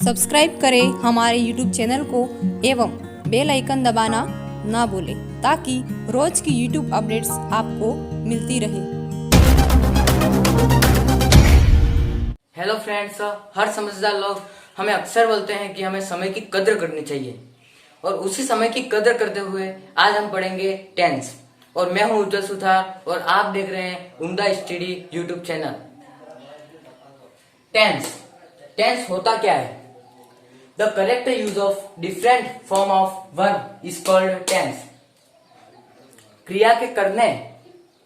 Subscribe करें हमारे YouTube channel को एवं बेल आइकन दबाना ना भूलें ताकि रोज की यूट्यूब अपडेट्स आपको मिलती रहे। हेलो फ्रेंड्स, हर समझदार लोग हमें अक्सर बोलते हैं कि हमें समय की कदर करनी चाहिए और उसी समय की कदर करते हुए आज हम पढ़ेंगे टेंस। और मैं हूं उज्जवल सुथार और आप देख रहे हैं उम्दा स्टडी यूट्यूब चैनल। टेंस होता क्या है? The correct use of different form of verb is called tense. क्रिया के करने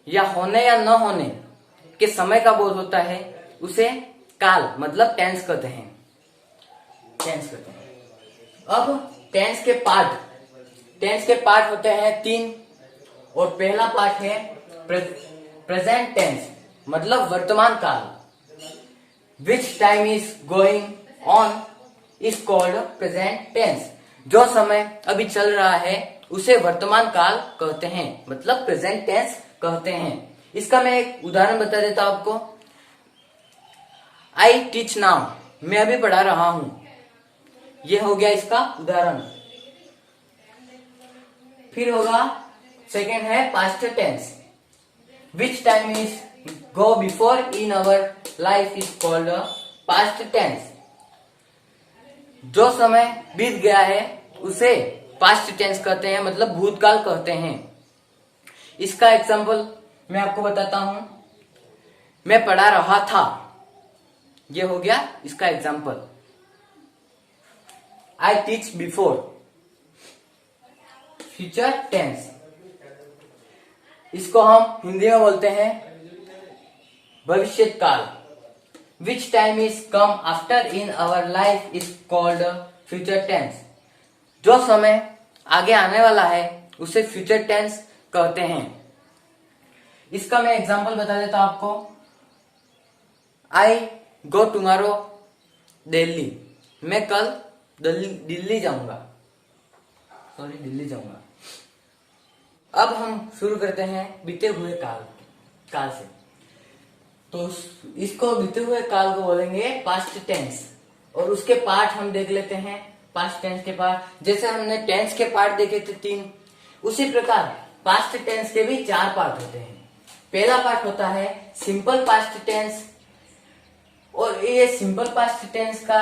या होने या न होने के समय का बोध होता है, उसे काल मतलब टेंस कहते हैं। अब टेंस के पार्ट होते हैं 3 और पहला पार्ट है प्रेजेंट टेंस मतलब वर्तमान काल। Which time is going on is called present tense. जो समय अभी चल रहा है उसे वर्तमान काल कहते हैं मतलब प्रेजेंट टेंस कहते हैं। इसका मैं एक उदाहरण बता देता हूं आपको। आई टीच नाउ, मैं अभी पढ़ा रहा हूं। यह हो गया इसका उदाहरण। फिर होगा सेकेंड है past tense. Which time is go before in our life is called past tense. जो समय बीत गया है उसे पास्ट टेंस कहते हैं मतलब भूतकाल कहते हैं। इसका एग्जांपल मैं आपको बताता हूं। मैं पढ़ा रहा था, ये हो गया इसका example. I teach before, future tense. इसको हम हिंदी में बोलते हैं भविष्य काल। Which time is come after in our life is called future tense. जो समय आगे आने वाला है उसे फ्यूचर टेंस कहते हैं। इसका मैं एग्जांपल बता देता हूं आपको। आई गो टुमारो दिल्ली, मैं कल दिल्ली जाऊंगा। अब हम शुरू करते हैं बीते हुए काल से। तो इसको बीते हुए काल को बोलेंगे पास्ट टेंस और उसके पार्ट हम देख लेते हैं। पास्ट टेंस के पार्ट जैसे हमने टेंस के पार्ट देखे थे 3, उसी प्रकार पास्ट टेंस के भी 4 पार्ट होते हैं। पहला पार्ट होता है सिंपल पास्ट टेंस और ये सिंपल पास्ट टेंस का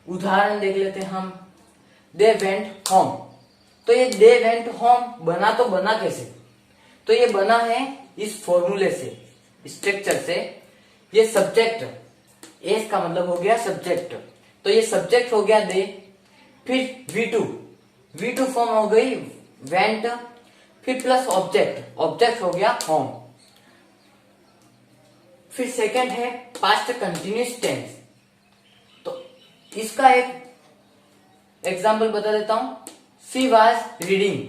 उदाहरण देख लेते हैं हम। They went home. तो ये दे वेंट होम बना कैसे? तो ये बना है इस फॉर्मूले से, स्ट्रक्चर से। ये सब्जेक्ट, एस का मतलब हो गया सब्जेक्ट, तो ये सब्जेक्ट हो गया दे। फिर V2 फॉर्म हो गई वेंट, फिर प्लस ऑब्जेक्ट हो गया होम। फिर सेकंड है पास्ट कंटिन्यूस टेंस। तो इसका एक एग्जांपल बता देता हूं। शी वाज रीडिंग,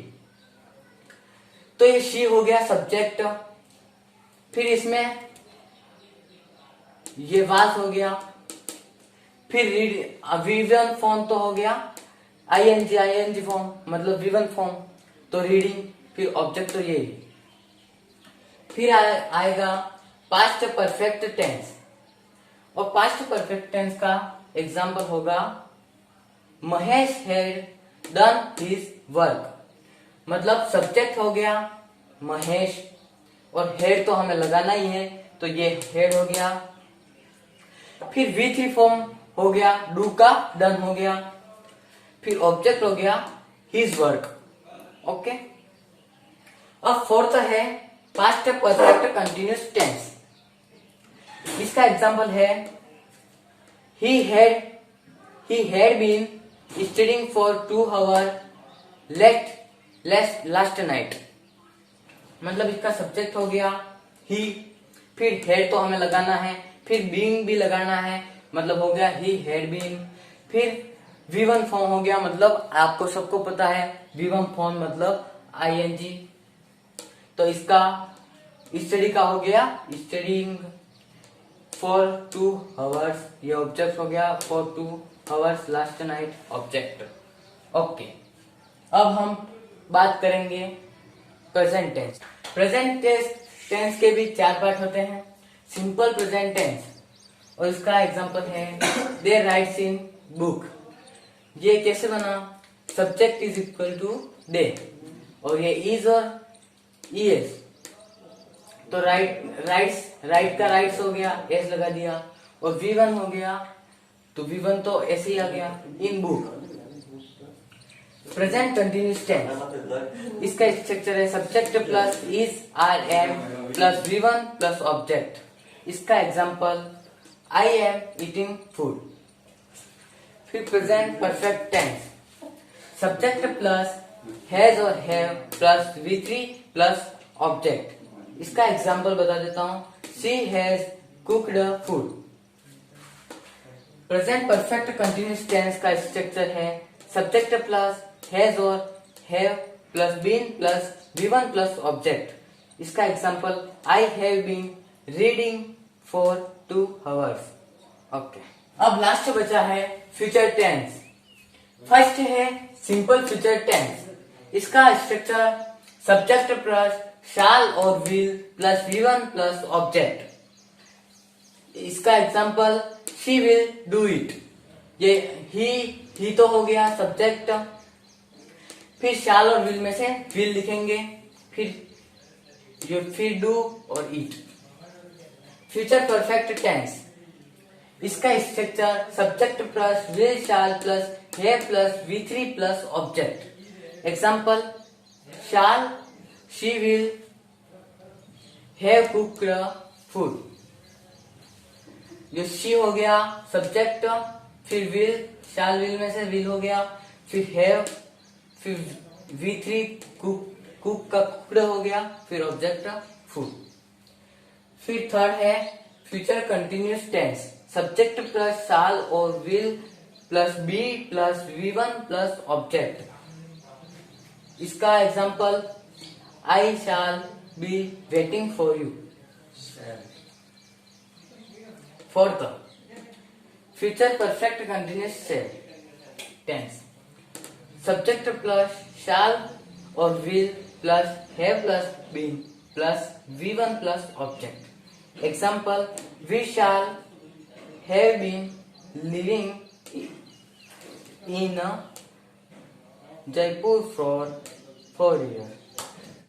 तो ये शी हो गया सब्जेक्ट। फिर इसमें ये वाज हो गया। फिर V1 फॉर्म तो हो गया ING फॉर्म मतलब V1 फॉर्म, तो रीडिंग। फिर ऑब्जेक्ट तो यही। फिर आएगा पास्ट परफेक्ट टेंस और पास्ट परफेक्ट टेंस का एग्जांपल होगा Mahesh had done his work. मतलब सब्जेक्ट हो गया महेश और हेड तो हमें लगाना ही है, तो ये हेड हो गया। फिर V3 फॉर्म हो गया डू का, डन हो गया। फिर ऑब्जेक्ट हो गया हिज वर्क। ओके। अब फोर्थ है पास्ट परफेक्ट कंटिन्यूस टेंस। इसका एग्जांपल है he had been studying for 2 hours last night। मतलब इसका सब्जेक्ट हो गया he, फिर had तो हमें लगाना है, फिर being भी लगाना है, मतलब हो गया he had been। फिर V1 फॉर्म हो गया, मतलब आपको सबको पता है V1 फॉर्म मतलब ING। तो इसका स्टडी का हो गया स्टडीइंग फॉर 2 hours, ये ऑब्जेक्ट हो गया for 2 hours last night object. Okay. अब हम बात करेंगे प्रेजेंट टेंस। प्रेजेंट टेंस के भी 4 पार्ट होते हैं। सिंपल प्रेजेंट टेंस और इसका एग्जांपल है दे राइट्स इन बुक। ये कैसे बना, सब्जेक्ट इज इक्वल टू दे और ये इज और ईएस, तो राइट का राइट्स हो गया, एस लगा दिया, और V1 हो गया तो V1 तो ऐसे ही आ गया, in book. Present continuous tense, इसका स्ट्रक्चर है subject plus is are am plus V1 plus object. इसका example I am eating food. फिर present perfect tense, subject plus has और have plus V3 plus object. इसका example बता देता हूं, she has cooked food. Present perfect continuous tense का structure है subject plus has और have plus been plus V1 plus object. इसका example I have been reading for 2 hours। Okay, अब last बचा है फ्यूचर टेंस। फर्स्ट है simple future tense, इसका structure subject plus shall और will plus V1 plus object. इसका example she will do it. ये ही तो हो गया सब्जेक्ट, फिर शाल और विल में से विल लिखेंगे, फिर डू और ईट। फ्यूचर परफेक्ट टेंस, इसका structure subject plus will shall plus have plus V3 plus object. Example shall she will have cooked food. जो शी हो गया सब्जेक्ट, फिर विल, शाल विल में से विल हो गया, फिर हैव, फिर V3 कुक का कुक्ड हो गया, फिर ऑब्जेक्ट फूड। फिर थर्ड है future continuous tense, subject plus shall और will plus be plus V1 plus object. इसका example I shall be waiting for you. Fourth, future perfect continuous tense, subject plus shall और will plus have plus been plus V1 plus object. Example we shall have been living in Jaipur for 4 years।